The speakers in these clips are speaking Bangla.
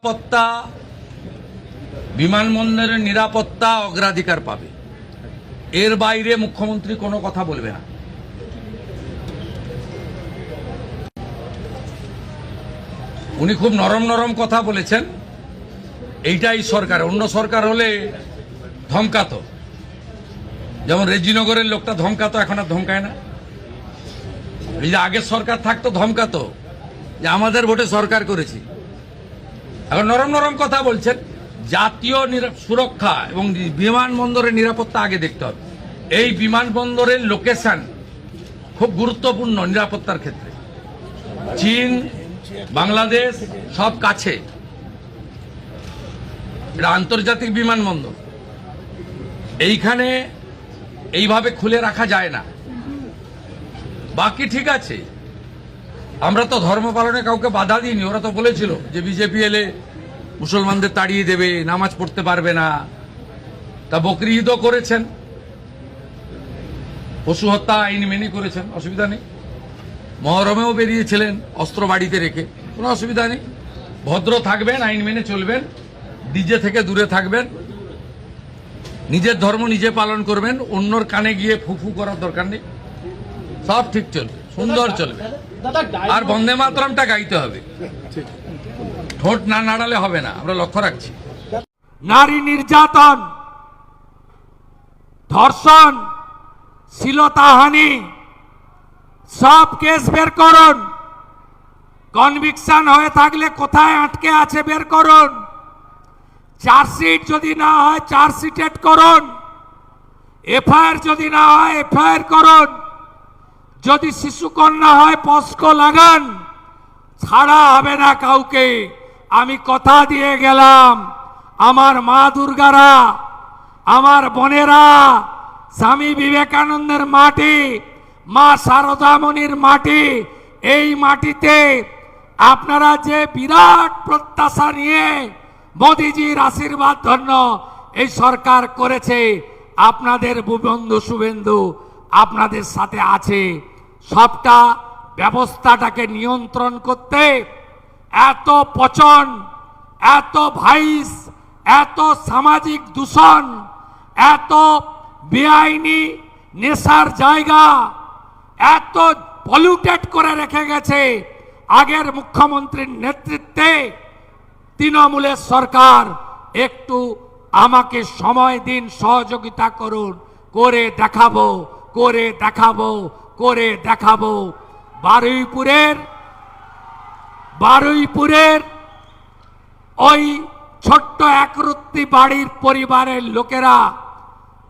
নিরাপত্তা, বিমানবন্দরের নিরাপত্তা অগ্রাধিকার পাবে। এর বাইরে মুখ্যমন্ত্রী কোনো কথা বলবে না। উনি খুব নরম নরম কথা বলেছেন। এইটাই সরকার। অন্য সরকার হলে ধমকাতো, যেমন রেজিনগরের লোকটা ধমকাতো, এখন আর ধমকায় না। এই যে আগের সরকার থাকতো ধমকাতো যে আমাদের ভোটে সরকার করেছি। এখন নরম নরম কথা বলছেন। জাতীয় সুরক্ষা এবং বিমানবন্দরের নিরাপত্তা আগে দেখতে হবে। এই বিমানবন্দরের লোকেশন খুব গুরুত্বপূর্ণ নিরাপত্তার ক্ষেত্রে। চীন, বাংলাদেশ সব কাছে। এটা আন্তর্জাতিক বিমানবন্দর। এইখানে এইভাবে খুলে রাখা যায় না। বাকি ঠিক আছে, আমরা তো ধর্ম পালনে কাউকে বাধা দিইনি। ওরা তো বলেছিল যে বিজেপি এলে মুসলমানদের তাড়িয়ে দেবে, নামাজ পড়তে পারবে না। তা বকরি ঈদও করেছেন, পশু হত্যা আইন মেনে করেছেন, অসুবিধা নেই। মহরমেও বেরিয়েছিলেন অস্ত্র বাড়িতে রেখে, কোনো অসুবিধা নেই। ভদ্র থাকবেন, আইন মেনে চলবেন, ডিজে থেকে দূরে থাকবেন, নিজের ধর্ম নিজে পালন করবেন, অন্যর কানে গিয়ে ফুফু করার দরকার নেই। সব ঠিক চলবে, সুন্দর চলবে। আর বন্দে মাতরমটা গাইতে হবে, ঠোঁট না নাড়ালে হবে না। আমরা লক্ষ্য রাখছি। নারী নির্যাতন, ধর্ষণ, শ্লীলতাহানি সব কেস বের করুন। কনভিকশন হয়ে থাকলে কোথায় আটকে আছে বের করুন। চার্জশিট যদি না হয় চার্জশিটেড করুন। এফআইআর যদি না হয় এফআইআর করুন। যদি শিশুকন্যা হয় পস্কো লাগান। ছাড়া হবে না কাউকে। আমি কথা দিয়ে গেলাম, আমার মা দুর্গারা, আমার বোনেরা, স্বামী বিবেকানন্দের মাটি, মা শারদামণির মাটি, এই মাটিতে আপনারা যে বিরাট প্রত্যাশা নিয়ে মোদিজির আশীর্বাদ ধন্য এই সরকার করেছে, আপনাদের বন্ধু শুভেন্দু আপনাদের সাথে আছে। সবটা ব্যবস্থাটাকে নিয়ন্ত্রণ করতে এত পচন, এত ভাইস, এত সামাজিক দূষণ, এত বেআইনি নেশার জায়গা, এত পলিউটেড করে রেখে গেছে আগের মুখ্যমন্ত্রীর নেতৃত্বে তৃণমূলের সরকার। একটু আমাকে সময় দিন, সহযোগিতা করুন, করে দেখাবো, করে দেখাবো, করে দেখাবো। বারুইপুরের ওই ছোট্ট একরত্তি বাড়ির পরিবারের লোকেরা,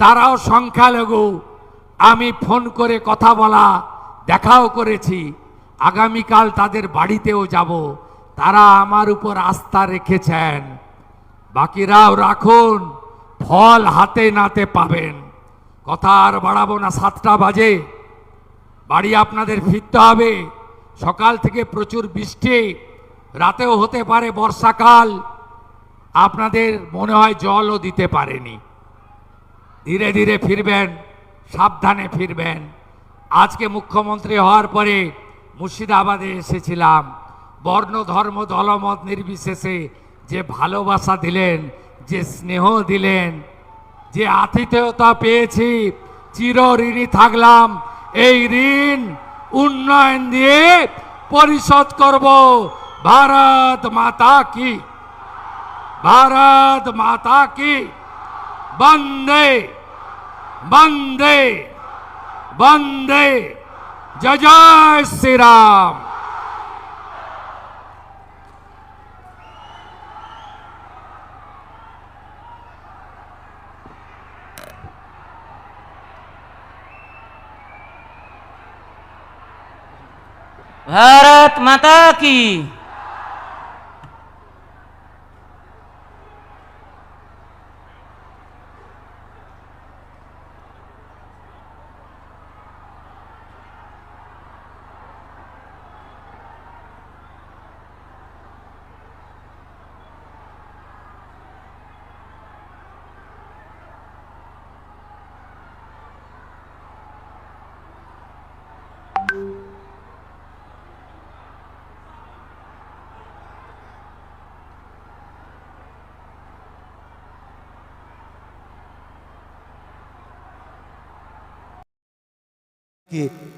তারাও সংখ্যালঘু। আমি ফোন করে কথা বলা, দেখাও করেছি। আগামীকাল তাদের বাড়িতেও যাব। তারা আমার উপর আস্থা রেখেছেন। বাকিরাও রাখুন, ফল হাতে নাতে পাবেন। কথা আর বাড়াবো না, 7টা বাজে বাড়ি আপনাদের ফিরতে হবে। সকাল থেকে প্রচুর বৃষ্টি, রাতেও হতে পারে বর্ষাকাল। আপনাদের মনে হয় জলও দিতে পারেনি। ধীরে ধীরে ফিরবেন, সাবধানে ফিরবেন। আজকে মুখ্যমন্ত্রী হওয়ার পরে মুর্শিদাবাদে এসেছিলাম। বর্ণ ধর্ম দলমত নির্বিশেষে যে ভালোবাসা দিলেন, যে স্নেহ দিলেন, যে আতিথেয়তা পেয়েছি, চির ঋণী থাকলাম। এই ঋণ উন্নয়ন দিয়ে পরিশোধ করব। ভারত মাতা কি, ভারত মাতা কি। বন্দে বন্দে বন্দে। জয় জয় শ্রীরাম। भारत माता की।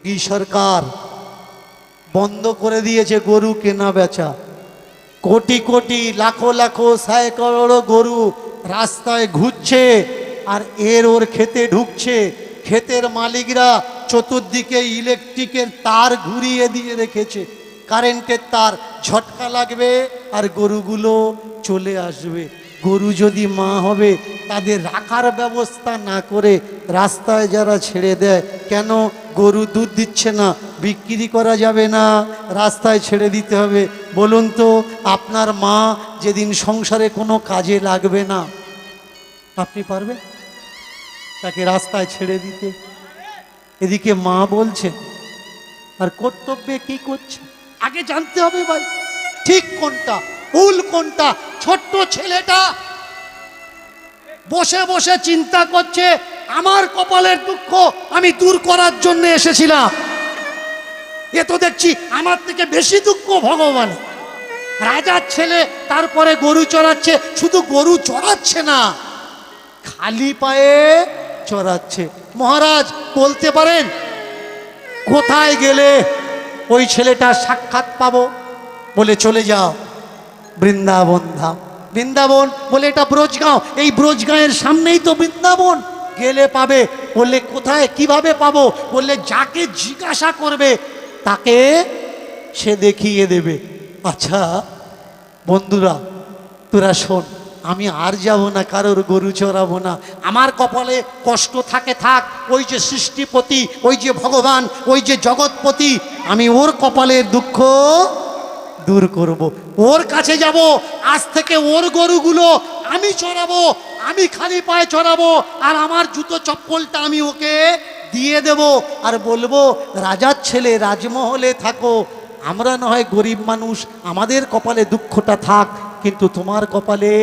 কি সরকার বন্ধ করে দিয়েছে গরু কেনা বেচা। কোটি কোটি লাখো লাখো সাইকড়ো গরু রাস্তায় ঘুরছে আর ওর খেতে ঢুকছে। ক্ষেতের মালিকরা চতুর্দিকে ইলেকট্রিকের তার ঘুরিয়ে দিয়ে রেখেছে, কারেন্টের তার, ঝটকা লাগবে আর গরুগুলো চলে আসবে। গরু যদি মা হবে তাদের রাখার ব্যবস্থা না করে রাস্তায় যারা ছেড়ে দেয়, কেন? গরু দুধ দিচ্ছে না, বিক্রি করা যাবে না, রাস্তায় ছেড়ে দিতে হবে। বলুন তো, আপনার মা যেদিন সংসারে কোনো কাজে লাগবে না, আপনি পারবেন তাকে রাস্তায় ছেড়ে দিতে? এদিকে মা বলছে আর কর্তব্যে কি করছে আগে জানতে হবে ভাই, ঠিক কোনটা ভুল কোনটা। ছোট্ট ছেলেটা বসে বসে চিন্তা করছে, আমার কপালের দুঃখ আমি দূর করার জন্য এসেছিলাম, এ তো দেখছি আমার থেকে বেশি দুঃখ ভগবান। রাজার ছেলে তারপরে গরু চড়াচ্ছে, শুধু গরু চড়াচ্ছে না, খালি পায়ে চড়াচ্ছে। মহারাজ বলতে পারেন কোথায় গেলে ওই ছেলেটার সাক্ষাৎ পাবো? বলে চলে যাও বৃন্দাবন ধাম। বৃন্দাবন বলে এটা ব্রজগাঁও, এই ব্রজগাঁয়ের সামনেই তো বৃন্দাবন, গেলে পাবে। বললে কোথায় কিভাবে পাবো? বললে যাকে জিজ্ঞাসা করবে তাকে সে দেখিয়ে দেবে। আচ্ছা বন্ধুরা তোরা শোন, আমি আর যাব না, কারোর গরু চড়াবো না। আমার কপালে কষ্ট থাকে থাক, ওই যে সৃষ্টিপতি, ওই যে ভগবান, ওই যে জগৎপতি, আমি ওর কপালের দুঃখ দূর করব। ওর কাছে যাব, আজ থেকে ওর গরুগুলো আমি চড়াবো, আমি খালি পায়ে চড়াবো, আর আমার জুতো চপ্পলটা আমি ওকে দিয়ে দেব, আর বলবো রাজার ছেলে রাজমহলে থাকো, আমরা না হয় গরিব মানুষ, আমাদের কপালে দুঃখটা থাক, কিন্তু তোমার কপালে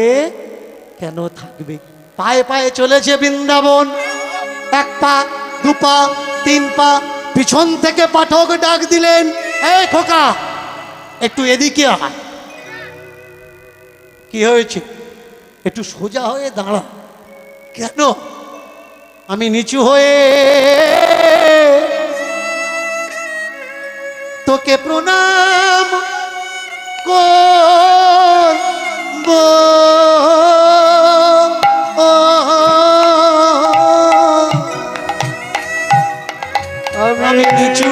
কেন থাকবে? পায়ে পায়ে চলেছে বৃন্দাবন, এক পা দু পা তিন পা, পিছন থেকে পাঠক ডাক দিলেন, এই খোকা একটু এদিকে আয়। কি হয়েছে? একটু সোজা হয়ে দাঁড়া। কেন? আমি নিচু হয়ে তোকে প্রণাম করব, আমি নিচু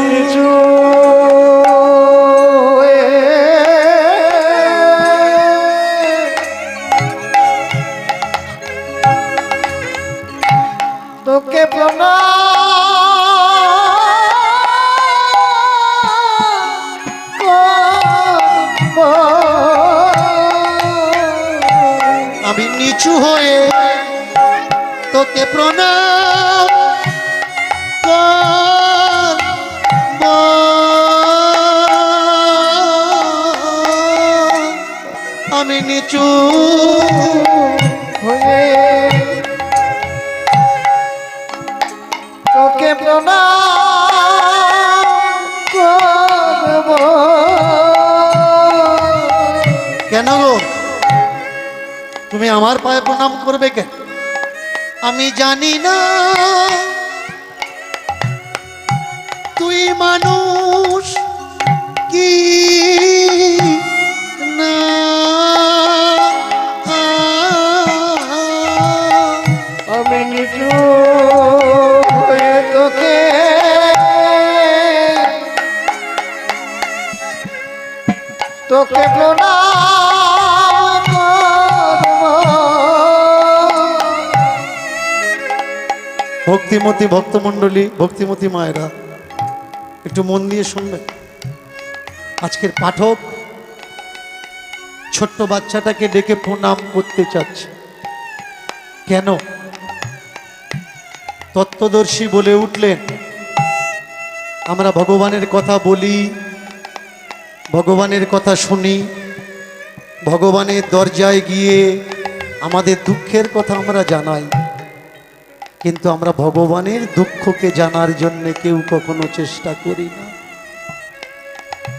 তোকে আমি নিচু হয়ে তোকে প্রণাম করব, আমি নিচু হয়ে তোকে প্রণাম করব। কেন গো তুমি আমার পায়ে প্রণাম করবে কেন? আমি জানি না তুই মানুষ কি না, আমি নিচু হয়ে তোকে তোকে প্রণাম করব। ভক্তিমতী ভক্তমণ্ডলী, ভক্তিমতী মায়েরা একটু মন দিয়ে শুনবেন। আজকের পাঠক ছোট্ট বাচ্চাটাকে ডেকে প্রণাম করতে চাচ্ছে। কেন? তত্ত্বদর্শী বলে উঠলেন, আমরা ভগবানের কথা বলি, ভগবানের কথা শুনি, ভগবানের দরজায় গিয়ে আমাদের দুঃখের কথা আমরা জানাই, কিন্তু আমরা ভগবানের দুঃখকে জানার জন্য কেউ কখনো চেষ্টা করি না।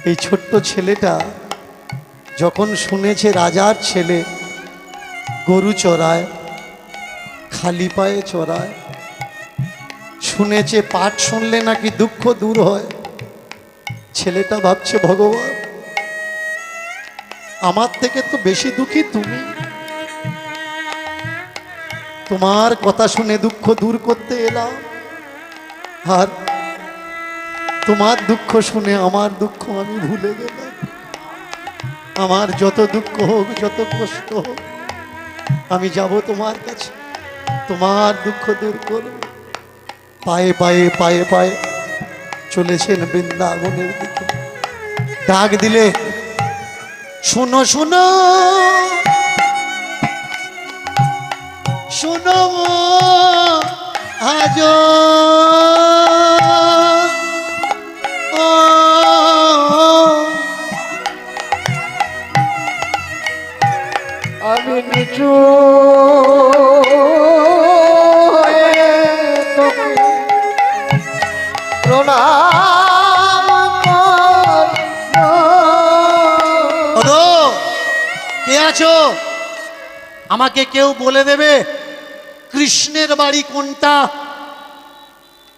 এই ছোট্ট ছেলেটা যখন শুনেছে রাজার ছেলে গরু চড়ায়, খালি পায়ে চড়ায়, শুনেছে পাঠ শুনলে নাকি দুঃখ দূর হয়। ছেলেটা ভাবছে ভগবান আমার থেকে তো বেশি দুঃখী তুমি, তোমার কথা শুনে দুঃখ দূর করতে এলাম, আর তোমার দুঃখ শুনে আমার দুঃখ আমি ভুলে গেলাম। আমার যত দুঃখ হোক, যত কষ্ট হোক, আমি যাব তোমার কাছে, তোমার দুঃখ দূর করব। পায়ে পায়ে পায়ে পায়ে চলেছেন বৃন্দাবনের দিকে। ডাক দিলে, শোনো শোনো শোনো আজ আমি নিচু হয়ে তোকে প্রণাম করব। ওগো, কে আছো? আমাকে কেউ বলে দেবে কৃষ্ণের বাড়ি কোনটা?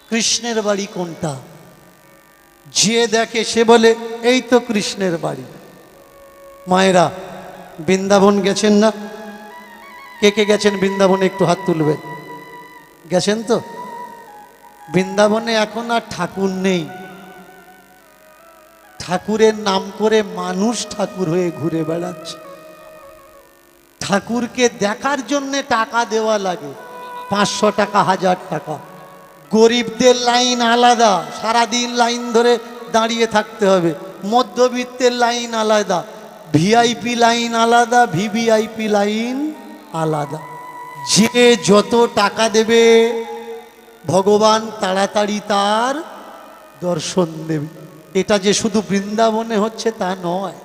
কৃষ্ণের বাড়ি কোনটা? যে দেখে সে বলে এই তো কৃষ্ণের বাড়ি। মায়েরা বৃন্দাবন গেছেন না? কে কে গেছেন বৃন্দাবনে একটু হাত তুলবেন। গেছেন তো? বৃন্দাবনে এখন আর ঠাকুর নেই, ঠাকুরের নাম করে মানুষ ঠাকুর হয়ে ঘুরে বেড়াচ্ছে। ঠাকুরকে দেখার জন্যে টাকা দেওয়া লাগে, 500 টাকা, 1000 টাকা। গরিবদের লাইন আলাদা, সারাদিন লাইন ধরে দাঁড়িয়ে থাকতে হবে। মধ্যবিত্তের লাইন আলাদা, ভিআইপি লাইন আলাদা, ভিভিআইপি লাইন আলাদা। যে যত টাকা দেবে ভগবান তাড়াতাড়ি তার দর্শন দেবে। এটা যে শুধু বৃন্দাবনে হচ্ছে তা নয়,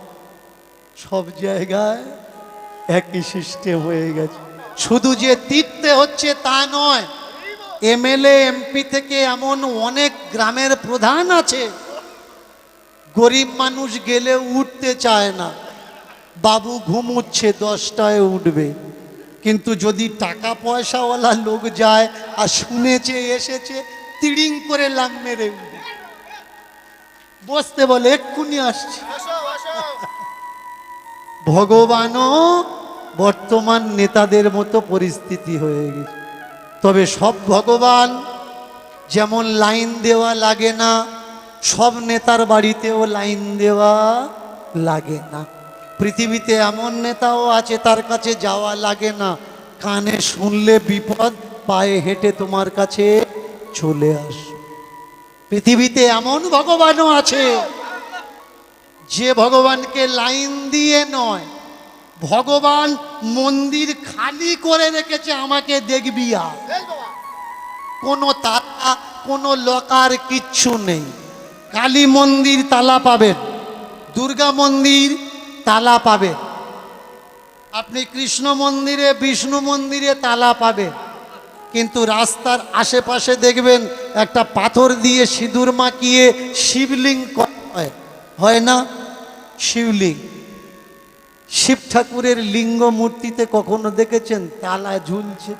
সব জায়গায় একই সিস্টেম হয়ে গেছে। শুধু যে তীর্থে হচ্ছে তা নয়, এমএলএ এমপি থেকে এমন অনেক গ্রামের প্রধান আছে, গরিব মানুষ গেলে উঠতে চায় না, বাবু ঘুমুচ্ছে 10টায় উঠবে। কিন্তু যদি টাকা পয়সাওয়ালা লোক যায় আর শুনেছে এসেছে, তিড়িং করে লাং মেরে উঠবে, বসতে বলে এক্ষুনি আসছে। ভগবানও বর্তমান নেতাদের মতো পরিস্থিতি হয়ে গেছে। তবে সব ভগবান যেমন লাইন দেওয়া লাগে না, সব নেতার বাড়িতেও লাইন দেওয়া লাগে না। পৃথিবীতে এমন নেতাও আছে তার কাছে যাওয়া লাগে না, কানে শুনলে বিপদ, পায়ে হেঁটে তোমার কাছে চলে আস। পৃথিবীতে এমন ভগবানও আছে যে ভগবানকে লাইন দিয়ে নয়, ভগবান মন্দির খালি করে রেখেছে, আমাকে দেখবি আর। কোনো তালা, কোনো লকার কিচ্ছু নেই। কালী মন্দির তালা পাবেন, দুর্গা মন্দির তালা পাবেন, আপনি কৃষ্ণ মন্দিরে, বিষ্ণু মন্দিরে তালা পাবেন। কিন্তু রাস্তার আশেপাশে দেখবেন একটা পাথর দিয়ে সিঁদুর মাখিয়ে শিবলিঙ্গ করা হয়, হয় না? শিবলিঙ্গ, শিব ঠাকুরের লিঙ্গ মূর্তিতে কখনো দেখেছেন তালা ঝুলছে?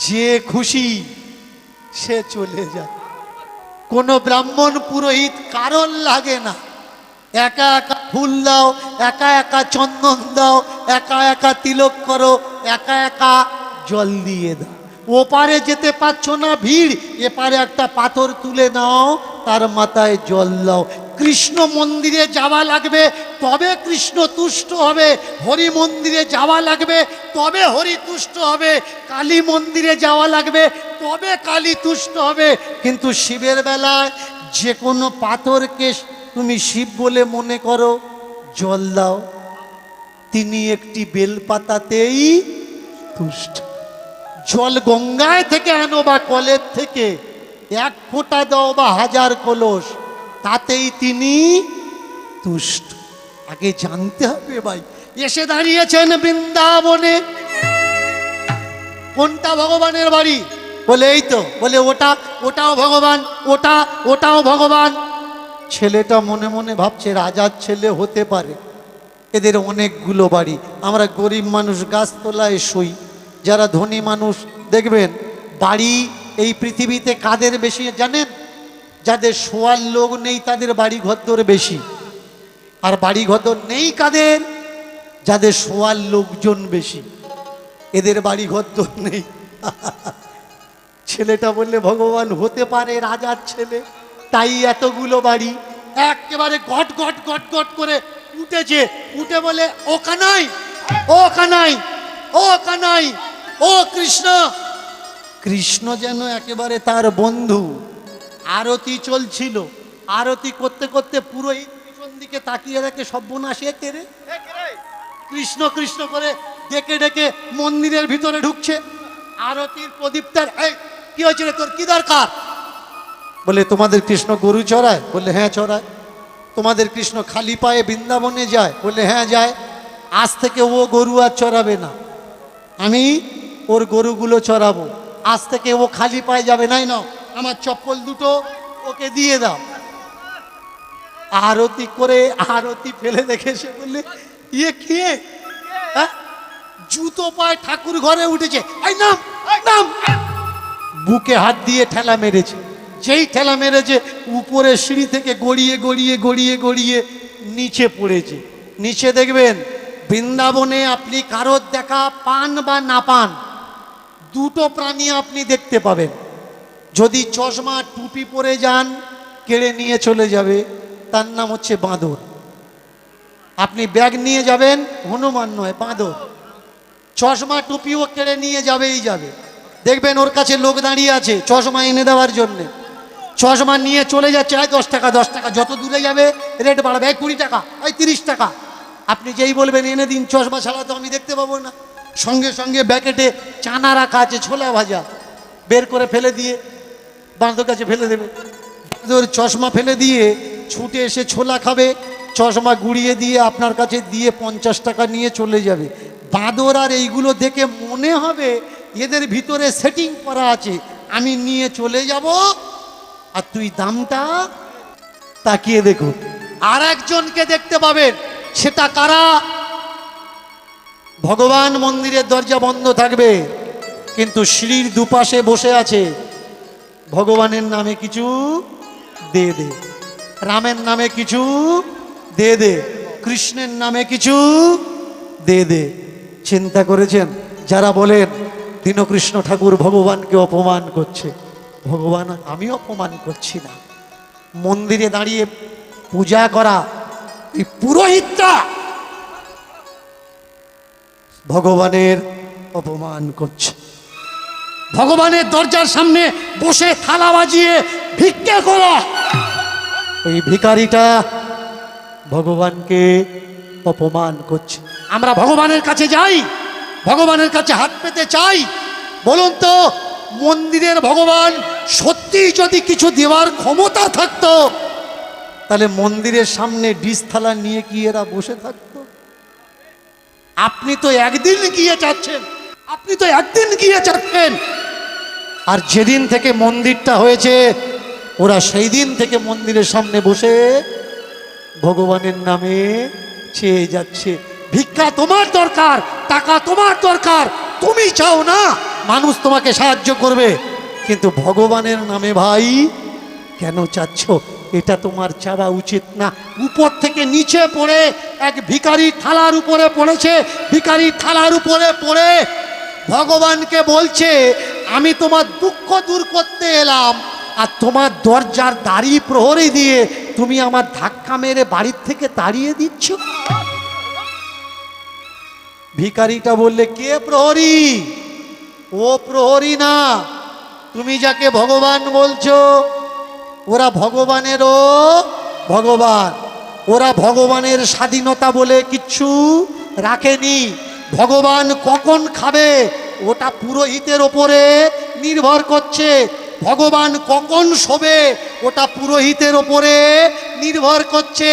যে খুশি সে চলে যায়, কোনো ব্রাহ্মণ পুরোহিত কারণ লাগে না। একা একা ফুল দাও, একা একা চন্দন দাও, একা একা তিলক করো, একা একা জল দিয়ে দাও। ওপারে যেতে পারছো না, ভিড়, এপারে একটা পাথর তুলে নাও, তার মাথায় জল দাও। কৃষ্ণ মন্দিরে যাওয়া লাগবে, তবে কৃষ্ণ তুষ্ট হবে। হরি মন্দিরে যাওয়া লাগবে, তবে হরি তুষ্ট হবে। কালী মন্দিরে যাওয়া লাগবে, তবে কালী তুষ্ট হবে। কিন্তু শিবের বেলায় যে কোনো পাথরকে তুমি শিব বলে মনে করো, জল দাও, তিনি একটি বেলপাতাতেই তুষ্ট। জল গঙ্গায় থেকে আনো বা কলের থেকে, 1 ফোঁটা দাও বা 1000 কলস, তাতেই তিনি তুষ্ট। আগে জানতে হবে ভাই। এসে দাঁড়িয়েছেন বৃন্দাবনে, কোনটা ভগবানের বাড়ি? বলে এই তো। বলে ওটা, ওটাও ভগবান, ওটাও ভগবান। ছেলেটা মনে মনে ভাবছে রাজার ছেলে হতে পারে, এদের অনেকগুলো বাড়ি। আমরা গরিব মানুষ গাছতলায় শুই, যারা ধনী মানুষ দেখবেন বাড়ি এই পৃথিবীতে কাদের বেশি জানেন? যাদের শোয়ার লোক নেই তাদের বাড়ি ঘরদোর বেশি। আর বাড়ি ঘরদোর নেই কাদের? যাদের শোয়ার লোকজন বেশি, এদের বাড়ি ঘরদোর নেই। ছেলেটা বললে ভগবান হতে পারে রাজার ছেলে, তাই এতগুলো বাড়ি। একেবারে গট গট গট গট করে উঠেছে, উঠে বলে ও কানাই, ও কানাই, ও কানাই, ও কৃষ্ণ। কৃষ্ণ যেন একেবারে তার বন্ধু। আরতি চলছিল, আরতি করতে করতে পুরোহিত পিছন দিকে তাকিয়ে দেখে সর্বনাশ, এ কে রে? কৃষ্ণ কৃষ্ণ করে ডেকে ডেকে মন্দিরের ভিতরে ঢুকছে। আরতির প্রদীপটার এই কি হয়েছে রে, তোর কি দরকার? বলে তোমাদের কৃষ্ণ গরু চড়ায়? বললে হ্যাঁ চড়ায়। তোমাদের কৃষ্ণ খালি পায়ে বৃন্দাবনে যায়? বললে হ্যাঁ যায়। আজ থেকে ও গরু আর চড়াবে না, আমি ওর গরুগুলো চড়াবো। আজ থেকে ও খালি পায়ে যাবে, নাই না, আমার চপ্পল দুটো ওকে দিয়ে দাও। আরতি করে আরতি ফেলে দেখে সে বললে ইয়ে খেয়ে জুতো পায়ে ঠাকুর ঘরে উঠেছে, এই নাম নাম। বুকে হাত দিয়ে ঠেলা মেরেছে। যেই ঠেলা মেরেছে উপরে সিঁড়ি থেকে গড়িয়ে গড়িয়ে গড়িয়ে গড়িয়ে নিচে পড়েছে। নিচে দেখবেন বৃন্দাবনে আপনি কারোর দেখা পান বা না পান, দুটো প্রাণী আপনি দেখতে পাবেন। যদি চশমা টুপি পরে যান, কেড়ে নিয়ে চলে যাবে, তার নাম হচ্ছে বাঁদর। আপনি ব্যাগ নিয়ে যাবেন, হনুমান নয়, বাঁদর। চশমা টুপিও কেড়ে নিয়ে যাবেই যাবে। দেখবেন ওর কাছে লোক দাঁড়িয়ে আছে চশমা এনে দেওয়ার জন্যে। চশমা নিয়ে চলে যাচ্ছে, আয় 10 টাকা 10 টাকা, যত দূরে যাবে রেট বাড়াবে, এই 20 টাকা, এই 30 টাকা। আপনি যেই বলবেন এনে দিন, চশমা ছাড়া তো আমি দেখতে পাবো না। সঙ্গে সঙ্গে ব্যাকেটে চানা রাখা আছে, ছোলা ভাজা, বের করে ফেলে দিয়ে বাঁদর কাছে ফেলে দেবে। বাঁদর চশমা ফেলে দিয়ে ছুটে এসে ছোলা খাবে, চশমা গুড়িয়ে দিয়ে আপনার কাছে দিয়ে 50 টাকা নিয়ে চলে যাবে। বাঁদর আর এইগুলো দেখে মনে হবে এদের ভিতরে সেটিং করা আছে, আমি নিয়ে চলে যাব আর তুই দামটা তাকিয়ে দেখো। আর একজনকে দেখতে পাবেন, সেটা কারা? ভগবান মন্দিরের দরজা বন্ধ থাকবে, কিন্তু সিঁড়ির দুপাশে বসে আছে। ভগবানের নামে কিছু দে দে, রামের নামে কিছু দে দে, কৃষ্ণের নামে কিছু দে দে। চিন্তা করেছেন? যারা বলেন দীনকৃষ্ণ ঠাকুর ভগবানকে অপমান করছে, ভগবান আমি অপমান করছি না। মন্দিরে দাঁড়িয়ে পূজা করা এই পুরোহিতটা ভগবানের অপমান করছে। ভগবানের দরজার সামনে বসে থালা বাজিয়ে ভিক্ষা করা, ওই ভিখারিটা ভগবানকে অপমান করছে। আমরা ভগবানের কাছে যাই, ভগবানের কাছে হাত পেতে চাই। বলুন তো, মন্দিরের ভগবান সত্যি যদি কিছু দেওয়ার ক্ষমতা থাকতো, তাহলে মন্দিরের সামনে ডিশ থালা নিয়ে কি এরা বসে থাকতো? আপনি তো একদিন গিয়ে চাচ্ছেন, আপনি তো একদিন গিয়ে চাচ্ছেন। আর যেদিন থেকে মন্দিরটা হয়েছে, ওরা সেই দিন থেকে মন্দিরের সামনে বসে ভগবানের নামে চেয়ে যাচ্ছে। ভিক্ষা তোমার দরকার, টাকা তোমার দরকার, তুমি চাও না মানুষ তোমাকে সাহায্য করবে, কিন্তু ভগবানের নামে ভাই কেন চাচ্ছ? এটা তোমার চাওয়া উচিত না। উপর থেকে নিচে পড়ে এক ভিখারি থালার উপরে পড়েছে, ভিখারি থালার উপরে পড়ে ভগবানকে বলছে, আমি তোমার দুঃখ দূর করতে এলাম, আর তোমার দরজার দাড়ি প্রহরী দিয়ে তুমি আমার ধাক্কা মেরে বাড়ির থেকে তাড়িয়ে দিচ্ছ। ভিখারিটা বললে, কে প্রহরী? ও প্রহরী না, তুমি যাকে ভগবান বলছো ওরা ভগবানেরও ভগবান। ওরা ভগবানের স্বাধীনতা বলে কিচ্ছু রাখেনি। ভগবান কখন খাবে ওটা পুরোহিতের ওপরে নির্ভর করছে। ভগবান কখন শোবে ওটা পুরোহিতের ওপরে নির্ভর করছে।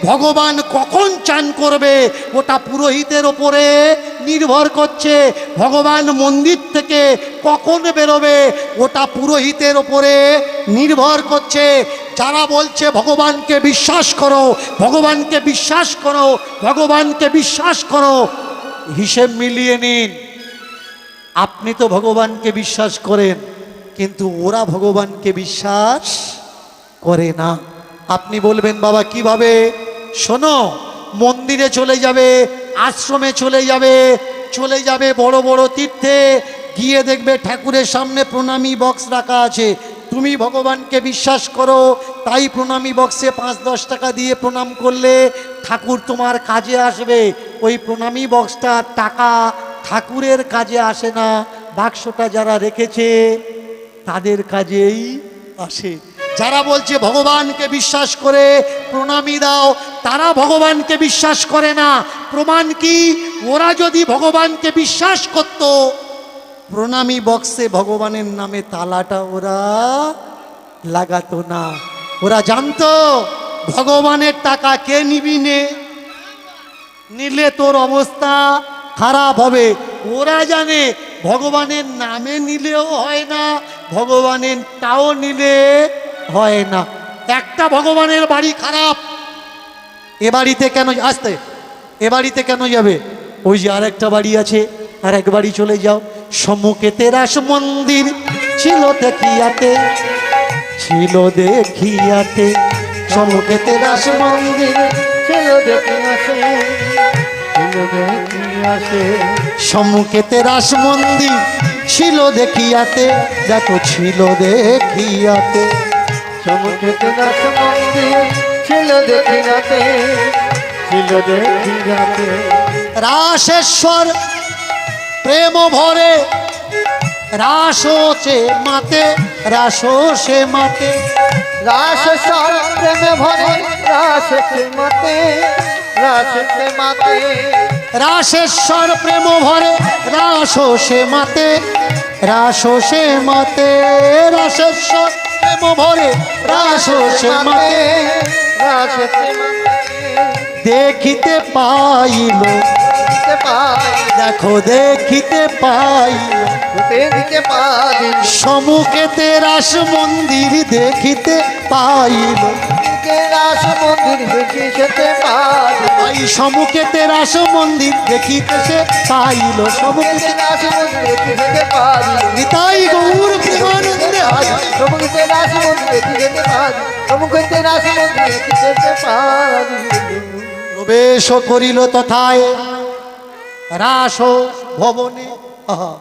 ভগবান কখন চান করবে ওটা পুরোহিতের ওপরে নির্ভর করছে। ভগবান মন্দির থেকে কখন বেরোবে ওটা পুরোহিতের ওপরে নির্ভর করছে। যারা বলছে ভগবানকে বিশ্বাস করো, ভগবানকে বিশ্বাস করো, ভগবানকে বিশ্বাস করো, হিসেব মিলিয়ে নিন। আপনি তো ভগবানকে বিশ্বাস করেন, কিন্তু ওরা ভগবানকে বিশ্বাস করে না। আপনি বলবেন বাবা কিভাবে? শোনো, মন্দিরে চলে যাবে, আশ্রমে চলে যাবে বড় বড় তীর্থে গিয়ে দেখবে ঠাকুরের সামনে প্রণামী বক্স রাখা আছে। তুমি ভগবানকে বিশ্বাস করো, তাই প্রণামী বক্সে 5-10 টাকা দিয়ে প্রণাম করলে ঠাকুর তোমার কাজে আসবে। ওই প্রণামী বক্সটা টাকা ঠাকুরের কাজে আসে না, বাক্সটা যারা রেখেছে তাদের কাজেই আসে। যারা বলছে ভগবানকে বিশ্বাস করে প্রণামী দাও, তারা ভগবানকে বিশ্বাস করে না। প্রমাণ কি? ওরা যদি ভগবানকে বিশ্বাস করত, প্রণামী বক্সে ভগবানের নামে তালাটা ওরা লাগাতো না। ওরা জানতো ভগবানের টাকা কে নিবি নে, নিলে তোর অবস্থা খারাপ হবে। ওরা জানে ভগবানের নামে নিলেও হয় না, ভগবানের তাও নিলে হয় না। একটা ভগবানের বাড়ি খারাপ, এ বাড়িতে কেন আসতে, এ বাড়িতে কেন যাবে? ওই যে আরেকটা বাড়ি আছে, আর এক বাড়ি চলে যাও। সম্মুখে তেরাস মন্দির ছিল দেখিয়াতে, ছিল দেখিয়াতে, সম্মুখে তেরাস মন্দির ছিল দেখিয়াছে, ছিল দেখিয়াছে, সম্মুখে তেরাস মন্দির ছিল দেখিয়াতে, দেখো ছিল দেখিয়াতে। সমুখেতে নাচ মন্দির ছিল দেখিয়াতে, ছিল দেখিয়াতে। রাসেশ্বর প্রেম ভরে রাসোচে মাতে, রাসোসে মাতে, রাসেশ্বর প্রেমে ভরে রাসেতে মাতে, রাসেতে মাতে। রাসেশ্বর প্রেম ভরে রাসোসে মাতে, রাসোসে মাতে, রাসেশ্বর প্রেম ভরে রাসোসে মাতে। রাসেতে মাতে। দেখিতে পাইল, দিতে পাই, দেখো দেখিতে পাইল, দিতে পাই। সম্মুখেতে রাস মন্দির দেখিতে পাইল, রাস মন্দির দেখিতে পাই, এই সম্মুখেতে রাস মন্দির দেখিতে সে পাইল, সম্মুখে রাস মন্দির দেখিতে পাই। নিতাই গৌর প্রেমানন্দে হারি। সমুখে রাস মন্দির দেখিতে পাই, সমুখে রাস মন্দির দেখিতে পাই। প্রবেশ করিল তথায় রাস ভবনে। আহা